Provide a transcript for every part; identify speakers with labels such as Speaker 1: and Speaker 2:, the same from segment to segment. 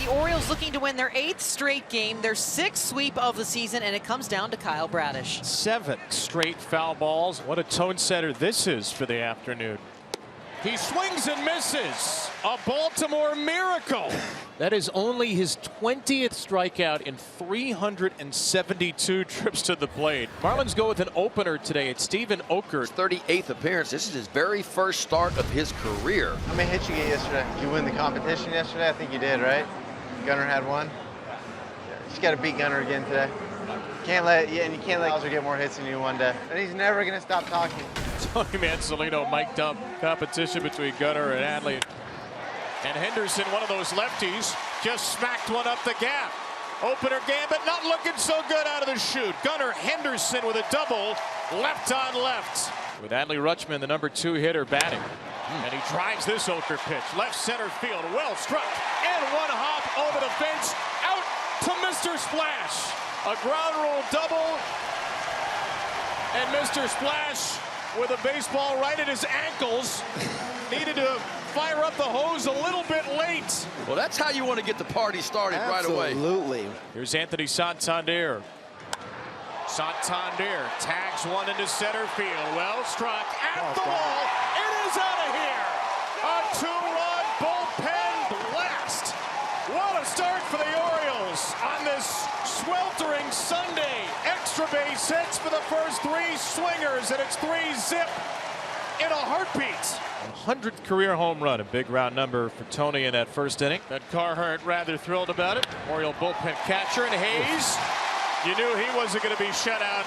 Speaker 1: the Orioles looking to win their 8th straight game, their 6th sweep of the season, and it comes down to Kyle Bradish.
Speaker 2: 7 straight foul balls. What a tone setter this is for the afternoon. He swings and misses. A Baltimore miracle. That is only his 20th strikeout in 372 trips to the plate. Marlins go with an opener today. It's Steven Okert.
Speaker 3: 38th appearance. This is his very first start of his career.
Speaker 4: How many hits you get yesterday? Did you win the competition yesterday? I think you did, right? Gunner had one. You just got to beat Gunner again today. You can't let Hauser get more hits than you one day. And he's never going to stop talking.
Speaker 2: Tony Mansolino mic'd up competition between Gunner and Adley. And Henderson, one of those lefties, just smacked one up the gap. Opener Gambit not looking so good out of the chute. Gunner Henderson with a double, left on left. With Adley Rutschman, the number 2 hitter, batting. And he drives this Okert pitch. Left center field, well struck. And one hop over the fence, out to Mr. Splash. A ground rule double. And Mr. Splash, with a baseball right at his ankles, needed to fire up the hose a little bit late.
Speaker 3: Well, that's how you want to get the party started right away.
Speaker 4: Absolutely.
Speaker 2: Here's Anthony Santander. Santander tags one into center field. Well struck at the wall. It is out of here. A 2-run bullpen blast. What a start for the Orioles on this sweltering Sunday. Extra base hits for the first 3 swingers, and it's 3-zip in a heartbeat. 100th career home run, a big round number for Tony in that first inning. But Carhart rather thrilled about it. Oriole bullpen catcher, and Hayes, you knew he wasn't going to be shut out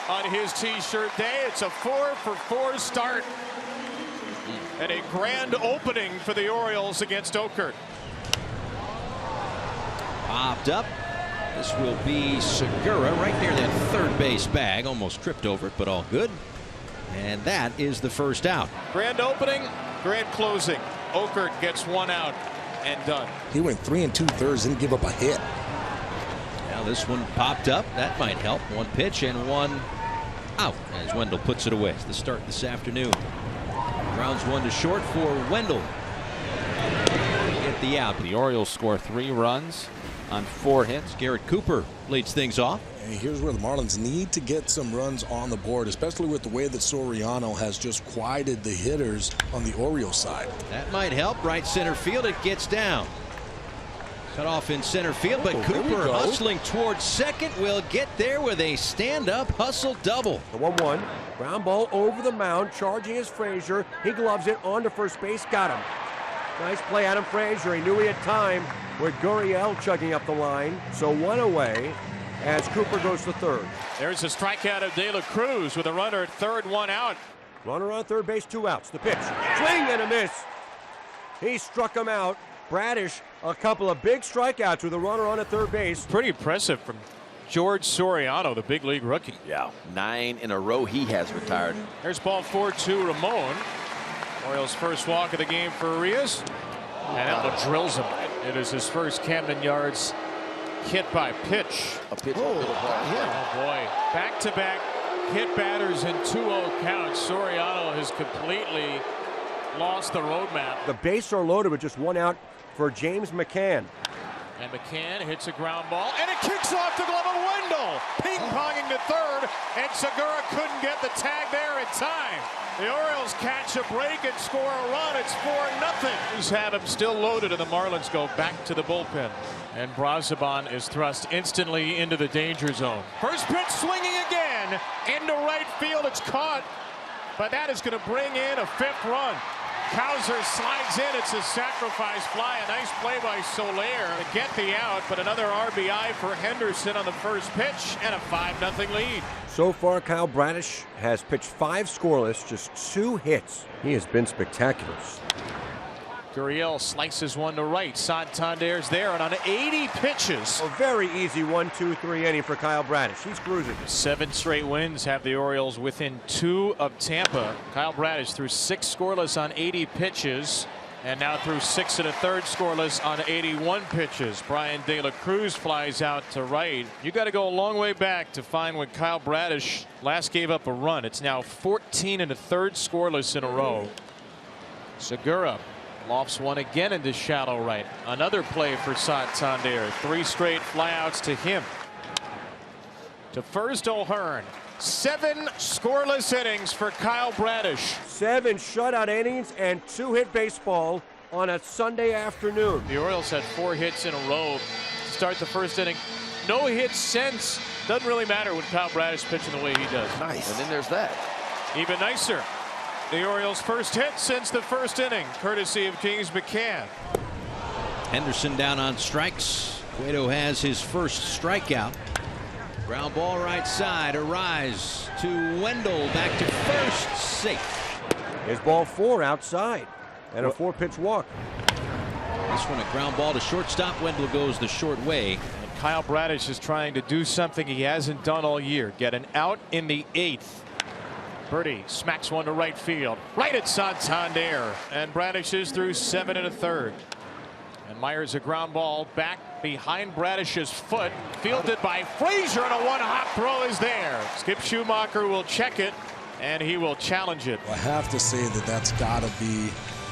Speaker 2: on his T-shirt day. It's a 4-for-4 start and a grand opening for the Orioles against Okert.
Speaker 5: Popped up. This will be Segura right near that third base bag. Almost tripped over it, but all good. And that is the first out.
Speaker 2: Grand opening, grand closing. Okert gets 1 out and done.
Speaker 6: He went 3 2/3, didn't give up a hit.
Speaker 5: Now this one popped up. That might help. 1 pitch and 1 out as Wendell puts it away. It's the start this afternoon. Grounds 1 to short for Wendell. Get the out.
Speaker 7: The Orioles score 3 runs on 4 hits.
Speaker 5: Garrett Cooper leads things off.
Speaker 6: And here's where the Marlins need to get some runs on the board, especially with the way that Soriano has just quieted the hitters on the Orioles side.
Speaker 5: That might help. Right center field. It gets down. Cut off in center field, but Cooper hustling towards second will get there with a stand-up hustle double.
Speaker 8: The 1-1. Ground ball over the mound. Charging is Frazier. He gloves it onto first base. Got him. Nice play, Adam Frazier. He knew he had time with Gurriel chugging up the line. So 1 away as Cooper goes to third.
Speaker 2: There's a strikeout of De La Cruz with a runner at third, 1 out.
Speaker 8: Runner on third base, 2 outs. The pitch. Swing and a miss. He struck him out. Bradish, a couple of big strikeouts with a runner on at third base.
Speaker 2: Pretty impressive from George Soriano, the big league rookie.
Speaker 3: Yeah, 9 in a row he has retired.
Speaker 2: There's ball 4-2 Ramon. Orioles' first walk of the game for Arias. And Elba drills him. It is his first Camden Yards hit by pitch.
Speaker 3: A pitch.
Speaker 2: Oh boy. Back-to-back hit batters in 2-0 counts. Soriano has completely lost the roadmap.
Speaker 8: The bases are loaded with just 1 out for James McCann.
Speaker 2: And McCann hits a ground ball, and it kicks off the glove of Wendell. Ping-ponging to third, and Segura couldn't get the tag there in time. The Orioles catch a break and score a run. It's 4-0. Just have him still loaded, and the Marlins go back to the bullpen. And Brazaban is thrust instantly into the danger zone. First pitch swinging again into right field. It's caught, but that is going to bring in a 5th run. Cowser slides in. It's a sacrifice fly. A nice play by Soler to get the out, but another RBI for Henderson on the first pitch and a 5-0 lead.
Speaker 8: So far, Kyle Bradish has pitched 5 scoreless, just 2 hits. He has been spectacular.
Speaker 2: Gurriel slices one to right. Santander's there, and on 80 pitches.
Speaker 8: A very easy 1-2-3 inning for Kyle Bradish. He's cruising.
Speaker 2: 7 straight wins have the Orioles within 2 of Tampa. Kyle Bradish threw 6 scoreless on 80 pitches, and now threw 6 1/3 scoreless on 81 pitches. Brian De La Cruz flies out to right. You got to go a long way back to find when Kyle Bradish last gave up a run. It's now 14 1/3 scoreless in a row. Segura Lofts one again into shallow right. Another play for Santander. 3 straight flyouts to him. To first, O'Hearn. 7 scoreless innings for Kyle Bradish.
Speaker 8: 7 shutout innings and 2 hit baseball on a Sunday afternoon.
Speaker 2: The Orioles had 4 hits in a row to start the first inning. No hits since. Doesn't really matter when Kyle Bradish pitching the way he does.
Speaker 3: Nice. And then there's that.
Speaker 2: Even nicer. The Orioles' first hit since the first inning, courtesy of James McCann.
Speaker 5: Henderson down on strikes. Cueto has his first strikeout. Ground ball right side. Arise to Wendell. Back to first. Safe.
Speaker 8: Here's ball 4 outside. And a 4-pitch walk.
Speaker 5: This one a ground ball to shortstop. Wendell goes the short way.
Speaker 2: And Kyle Bradish is trying to do something he hasn't done all year. Get an out in the 8th. Birdie smacks one to right field. Right at Santander. And Bradish is through 7 1/3. And Myers a ground ball back behind Bradish's foot. Fielded by Frazier, and a one-hop throw is there. Skip Schumacher will check it, and he will challenge it.
Speaker 6: I have to say that that's got to be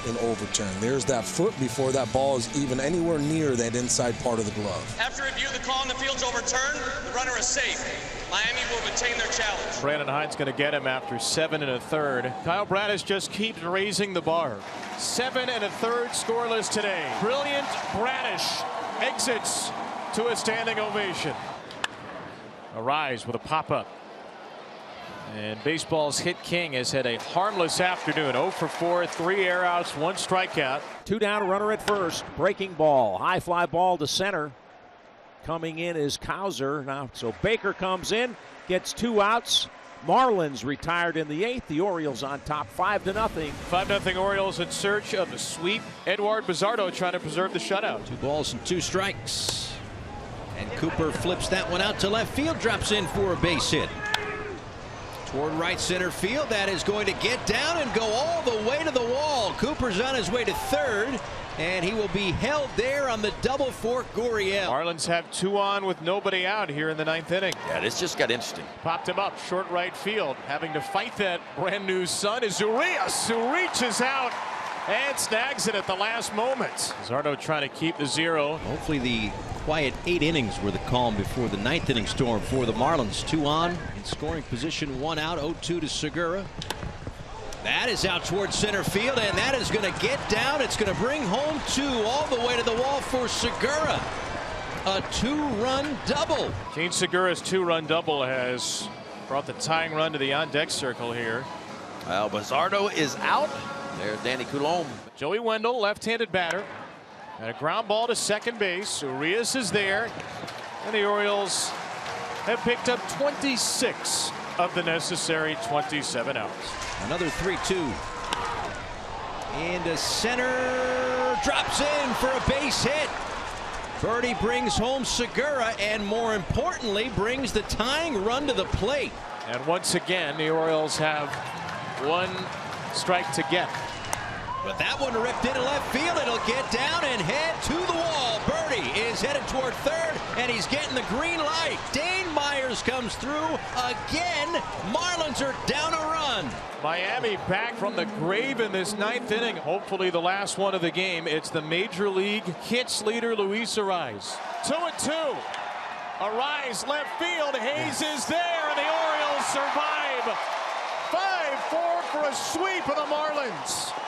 Speaker 6: an overturn. There's that foot before that ball is even anywhere near that inside part of the glove.
Speaker 9: After review, the call on the field's overturned. The runner is safe. Miami will retain their challenge.
Speaker 2: Brandon Hines going to get him after 7 1/3. Kyle Bradish just keeps raising the bar. 7 1/3 scoreless today. Brilliant Bradish exits to a standing ovation. Arise with a pop-up. And baseball's hit king has had a harmless afternoon. 0 for 4, 3 air outs, 1 strikeout.
Speaker 10: 2 down, runner at first. Breaking ball, high fly ball to center. Coming in is Cowser now. So Baker comes in, gets 2 outs. Marlins retired in the 8th. The Orioles on top 5-0.
Speaker 2: 5-0 Orioles in search of a sweep. Eduard Bizzardo trying to preserve the shutout.
Speaker 5: 2 balls and 2 strikes. And Cooper flips that one out to left field. Drops in for a base hit. Toward right center field. That is going to get down and go all the way to the wall. Cooper's on his way to third. And he will be held there on the double for Gurriel.
Speaker 2: Marlins have 2 on with nobody out here in the 9th inning.
Speaker 3: Yeah, this just got interesting.
Speaker 2: Popped him up short right field. Having to fight that brand new sun is Urias, who reaches out and snags it at the last moment. Zardo trying to keep the 0.
Speaker 5: Hopefully the quiet 8 innings were the calm before the 9th inning storm for the Marlins. 2 on in scoring position, 1 out. 0-2 to Segura. That is out towards center field, and that is going to get down. It's going to bring home 2 all the way to the wall for Segura. A 2-run double.
Speaker 2: Gene Segura's 2-run double has brought the tying run to the on-deck circle here.
Speaker 3: Well, Bizzardo is out. There's Danny Coulombe.
Speaker 2: Joey Wendell, left-handed batter. And a ground ball to second base. Urias is there. And the Orioles have picked up 26 of the necessary 27 outs.
Speaker 5: Another 3-2. Into center. Drops in for a base hit. Birdie brings home Segura, and more importantly, brings the tying run to the plate.
Speaker 2: And once again, the Orioles have 1 strike to get.
Speaker 5: But that one ripped into left field. It'll get down and head to the wall. Birdie is headed toward third, and he's getting the green light. Dane Myers comes through again. Marlins are down a run.
Speaker 2: Miami back from the grave in this 9th inning. Hopefully the last one of the game. It's the Major League hits leader, Luis Arise. 2-2. Arise left field. Hayes is there, and the Orioles survive. 5-4 for a sweep of the Marlins.